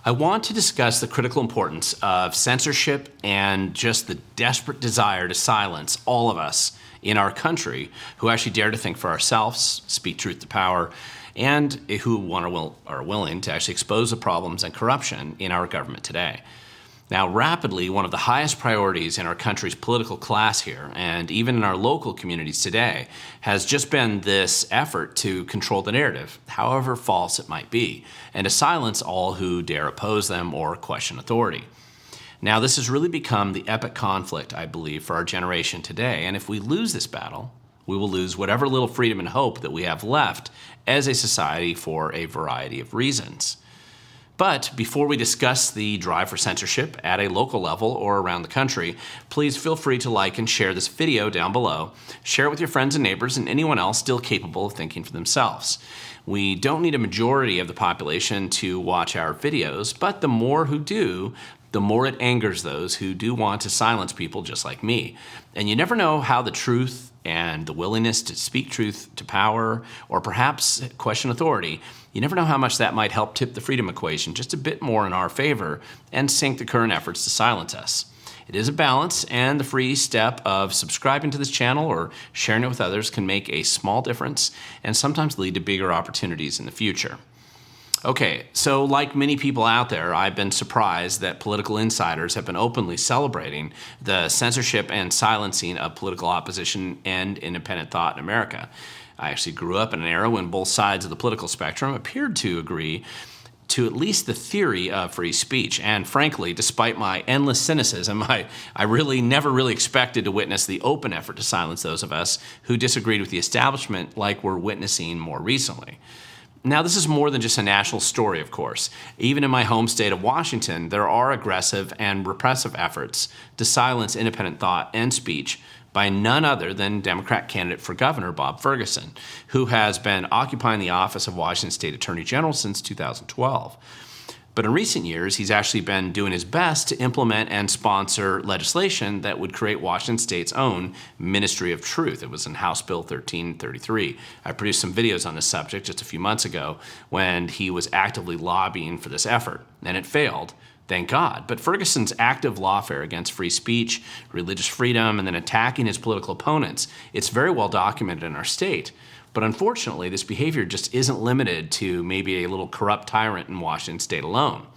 I want to discuss the critical importance of censorship and just the desperate desire to silence all of us in our country who actually dare to think for ourselves, speak truth to power, and who are willing to actually expose the problems and corruption in our government today. Now, rapidly, one of the highest priorities in our country's political class here, and even in our local communities today, has just been this effort to control the narrative, however false it might be, and to silence all who dare oppose them or question authority. Now, this has really become the epic conflict, I believe, for our generation today, and if we lose this battle, we will lose whatever little freedom and hope that we have left as a society for a variety of reasons. But before we discuss the drive for censorship at a local level or around the country, please feel free to like and share this video down below. Share it with your friends and neighbors and anyone else still capable of thinking for themselves. We don't need a majority of the population to watch our videos, but the more who do, the more it angers those who do want to silence people just like me. And you never know how the truth and the willingness to speak truth to power or perhaps question authority, you never know how much that might help tip the freedom equation just a bit more in our favor and sink the current efforts to silence us. It is a balance, and the free step of subscribing to this channel or sharing it with others can make a small difference and sometimes lead to bigger opportunities in the future. Okay, so like many people out there, I've been surprised that political insiders have been openly celebrating the censorship and silencing of political opposition and independent thought in America. I actually grew up in an era when both sides of the political spectrum appeared to agree to at least the theory of free speech. And frankly, despite my endless cynicism, I never really expected to witness the open effort to silence those of us who disagreed with the establishment like we're witnessing more recently. Now, this is more than just a national story, of course. Even in my home state of Washington, there are aggressive and repressive efforts to silence independent thought and speech by none other than Democrat candidate for governor Bob Ferguson, who has been occupying the office of Washington State Attorney General since 2012. But in recent years, he's actually been doing his best to implement and sponsor legislation that would create Washington State's own Ministry of Truth. It was in House Bill 1333. I produced some videos on this subject just a few months ago when he was actively lobbying for this effort, and it failed. Thank God. But Ferguson's active lawfare against free speech, religious freedom, and then attacking his political opponents, it's very well documented in our state. But unfortunately, this behavior just isn't limited to maybe a little corrupt tyrant in Washington State alone.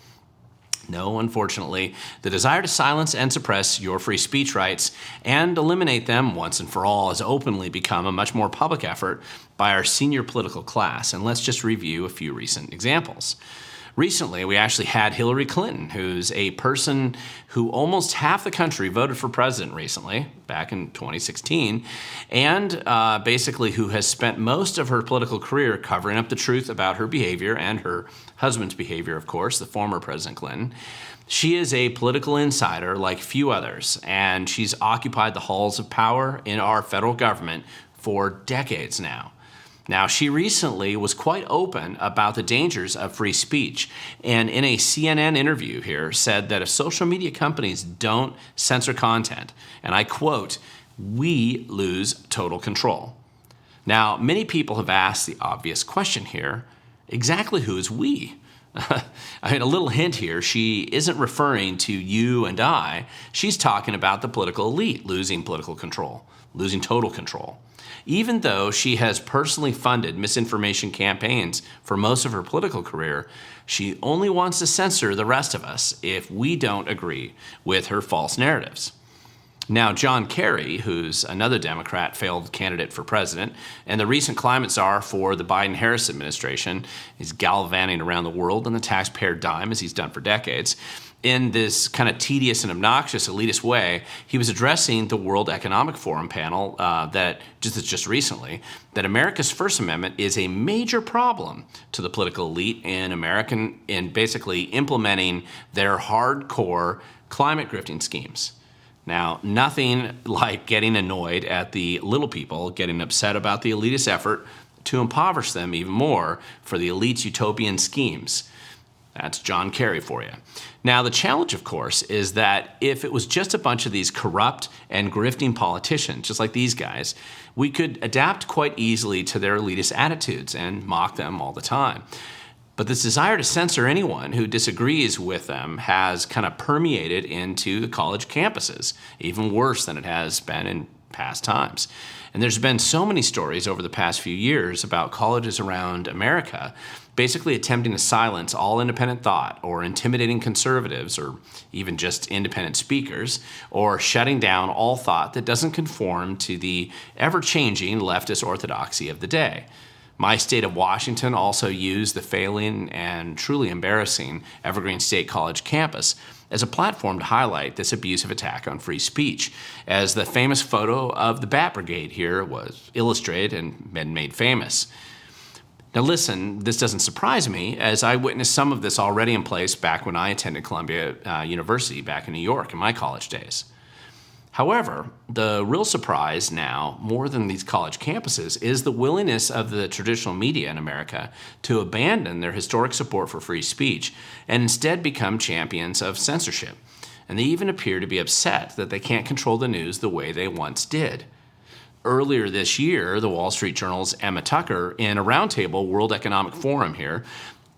No, unfortunately, the desire to silence and suppress your free speech rights and eliminate them once and for all has openly become a much more public effort by our senior political class. And let's just review a few recent examples. Recently, we actually had Hillary Clinton, who's a person who almost half the country voted for president recently, back in 2016, and basically who has spent most of her political career covering up the truth about her behavior and her husband's behavior, of course, the former President Clinton. She is a political insider like few others, and she's occupied the halls of power in our federal government for decades now. Now, she recently was quite open about the dangers of free speech, and in a CNN interview here said that if social media companies don't censor content, and I quote, "we lose total control." Now, many people have asked the obvious question here, exactly who is we? I mean, a little hint here, she isn't referring to you and I, she's talking about the political elite losing political control, losing total control. Even though she has personally funded misinformation campaigns for most of her political career, she only wants to censor the rest of us if we don't agree with her false narratives. Now, John Kerry, who's another Democrat failed candidate for president, and the recent climate czar for the Biden-Harris administration, is gallivanting around the world on the taxpayer dime, as he's done for decades. In this kind of tedious and obnoxious elitist way, he was addressing the World Economic Forum panel that just recently, that America's First Amendment is a major problem to the political elite in basically implementing their hardcore climate grifting schemes. Now, nothing like getting annoyed at the little people, getting upset about the elitist effort to impoverish them even more for the elite's utopian schemes. That's John Kerry for you. Now, the challenge, of course, is that if it was just a bunch of these corrupt and grifting politicians, just like these guys, we could adapt quite easily to their elitist attitudes and mock them all the time. But this desire to censor anyone who disagrees with them has kind of permeated into the college campuses, even worse than it has been in past times. And there's been so many stories over the past few years about colleges around America basically attempting to silence all independent thought, or intimidating conservatives, or even just independent speakers, or shutting down all thought that doesn't conform to the ever-changing leftist orthodoxy of the day. My state of Washington also used the failing and truly embarrassing Evergreen State College campus as a platform to highlight this abusive attack on free speech, as the famous photo of the Bat Brigade here was illustrated and been made famous. Now listen, this doesn't surprise me, as I witnessed some of this already in place back when I attended Columbia University back in New York in my college days. However, the real surprise now, more than these college campuses, is the willingness of the traditional media in America to abandon their historic support for free speech and instead become champions of censorship. And they even appear to be upset that they can't control the news the way they once did. Earlier this year, the Wall Street Journal's Emma Tucker, in a roundtable World Economic Forum here,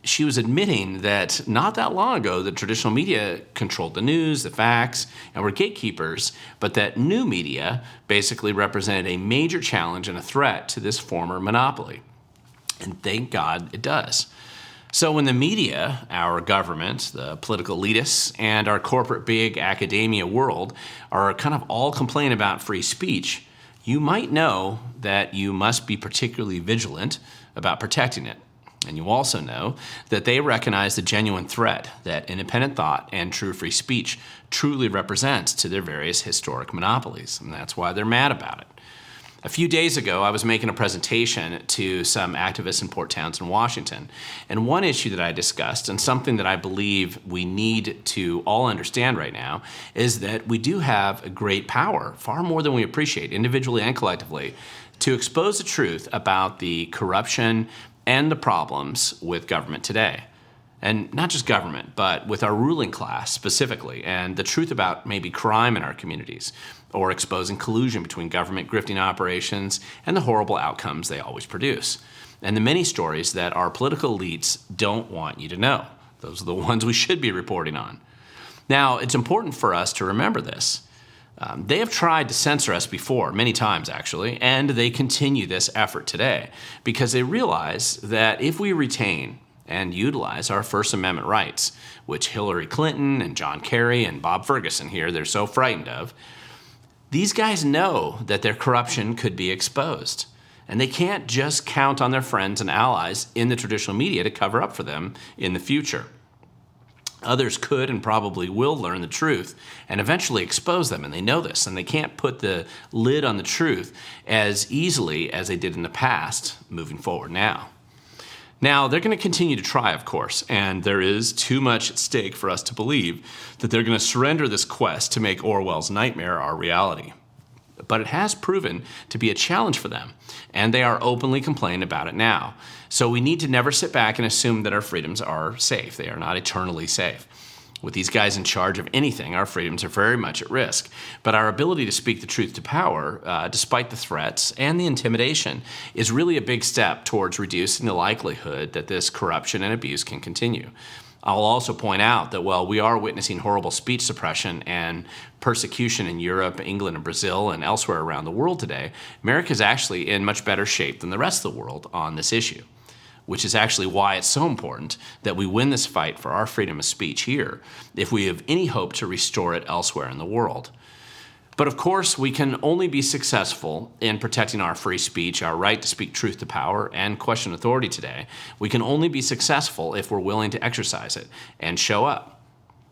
she was admitting that not that long ago, the traditional media controlled the news, the facts, and were gatekeepers, but that new media basically represented a major challenge and a threat to this former monopoly. And thank God it does. So when the media, our government, the political elitists, and our corporate big academia world are kind of all complaining about free speech, you might know that you must be particularly vigilant about protecting it. And you also know that they recognize the genuine threat that independent thought and true free speech truly represents to their various historic monopolies. And that's why they're mad about it. A few days ago, I was making a presentation to some activists in Port Townsend, Washington. And one issue that I discussed, and something that I believe we need to all understand right now, is that we do have a great power, far more than we appreciate, individually and collectively, to expose the truth about the corruption and the problems with government today. And not just government, but with our ruling class specifically, and the truth about maybe crime in our communities, or exposing collusion between government grifting operations and the horrible outcomes they always produce. And the many stories that our political elites don't want you to know. Those are the ones we should be reporting on. Now, it's important for us to remember this. They have tried to censor us before, many times actually, and they continue this effort today because they realize that if we retain and utilize our First Amendment rights, which Hillary Clinton and John Kerry and Bob Ferguson here, they're so frightened of, these guys know that their corruption could be exposed. And they can't just count on their friends and allies in the traditional media to cover up for them in the future. Others could and probably will learn the truth and eventually expose them, and they know this, and they can't put the lid on the truth as easily as they did in the past moving forward now. Now, they're going to continue to try, of course, and there is too much at stake for us to believe that they're going to surrender this quest to make Orwell's nightmare our reality. But it has proven to be a challenge for them, and they are openly complaining about it now. So we need to never sit back and assume that our freedoms are safe. They are not eternally safe. With these guys in charge of anything, our freedoms are very much at risk. But our ability to speak the truth to power, despite the threats and the intimidation, is really a big step towards reducing the likelihood that this corruption and abuse can continue. I'll also point out that while we are witnessing horrible speech suppression and persecution in Europe, England, and Brazil, and elsewhere around the world today, America is actually in much better shape than the rest of the world on this issue, which is actually why it's so important that we win this fight for our freedom of speech here if we have any hope to restore it elsewhere in the world. But of course, we can only be successful in protecting our free speech, our right to speak truth to power, and question authority today. We can only be successful if we're willing to exercise it and show up.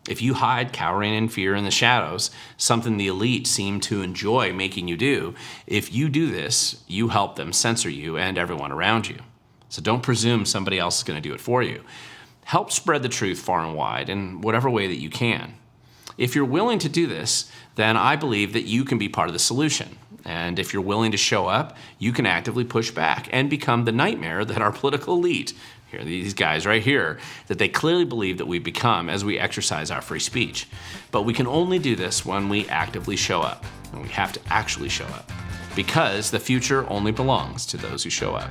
If you hide cowering in fear in the shadows, something the elite seem to enjoy making you do, if you do this, you help them censor you and everyone around you. So don't presume somebody else is going to do it for you. Help spread the truth far and wide in whatever way that you can. If you're willing to do this, then I believe that you can be part of the solution. And if you're willing to show up, you can actively push back and become the nightmare that our political elite, here, these guys right here, that they clearly believe that we've become as we exercise our free speech. But we can only do this when we actively show up. And we have to actually show up. Because the future only belongs to those who show up.